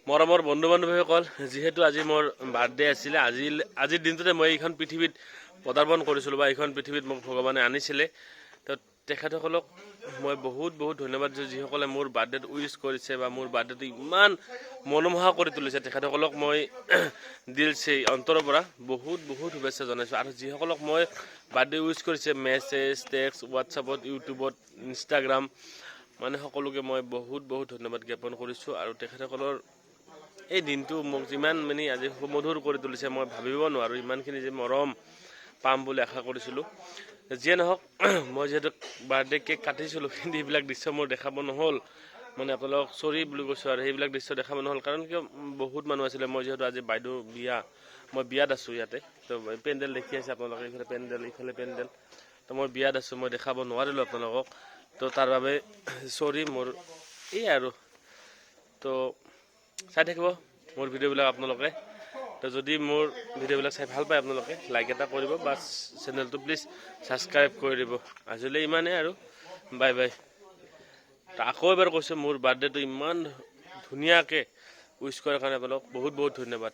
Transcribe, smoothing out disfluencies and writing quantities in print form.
মৰমৰ বন্ধু বান্ধৱীসকল, যিহেতু আজি মোৰ বাৰ্থডে আছিলে, আজিৰ দিনটোতে মই এইখন পৃথিৱীত পদাৰ্পণ কৰিছিলোঁ বা এইখন পৃথিৱীত মোক ভগৱানে আনিছিলে। তো তেখেতসকলক মই বহুত ধন্যবাদ দিছোঁ, যিসকলে মোৰ বাৰ্থডেত উইচ কৰিছে বা মোৰ বাৰ্থডেটো ইমান মনোমোহা কৰি তুলিছে। তেখেতসকলক মই দিলছে অন্তৰৰ পৰা বহুত শুভেচ্ছা জনাইছোঁ। আৰু যিসকলক মই বাৰ্থডে উইচ কৰিছে মেছেজ, টেক্সট, হোৱাটছআপত, ইউটিউবত, ইনষ্টাগ্ৰাম, মানে সকলোকে মই বহুত ধন্যবাদ জ্ঞাপন কৰিছোঁ। আৰু তেখেতসকলৰ এই দিনটো মোক যিমান মানে আজি সুমধুৰ কৰি তুলিছে, মই ভাবিব নোৱাৰোঁ ইমানখিনি যে মৰম পাম বুলি আশা কৰিছিলোঁ। যিয়ে নহওক, মই যিহেতু বাৰ্থডে কেক কাটিছিলোঁ, কিন্তু এইবিলাক দৃশ্য মোৰ দেখাব নহ'ল। মানে আপোনালোকক চৰি বুলি কৈছোঁ, আৰু সেইবিলাক দৃশ্য দেখাব নহ'ল। কাৰণ কিয়, বহুত মানুহ আছিলে। মই যিহেতু আজি বাইদেউ বিয়া, মই বিয়াত আছোঁ ইয়াতে। তো পেণ্ডেল দেখি আছে আপোনালোকে, এইফালে পেণ্ডেল। তো মই বিয়াত আছোঁ, মই দেখাব নোৱাৰিলোঁ আপোনালোকক। তো তাৰ বাবে চৰি মোৰ। এই আৰু তো চাই থাকিব মোৰ ভিডিঅ'বিলাক আপোনালোকে। তো যদি মোৰ ভিডিঅ'বিলাক চাই ভাল পায় আপোনালোকে, লাইক এটা কৰিব বা চেনেলটো প্লিজ ছাবস্ক্ৰাইব কৰি দিব। আজিলৈ ইমানেই আৰু, বাই বাই। তো আকৌ এবাৰ কৈছোঁ, মোৰ বাৰ্থডেটো ইমান ধুনীয়াকৈ উইচ কৰাৰ কাৰণে আপোনালোকক বহুত ধন্যবাদ।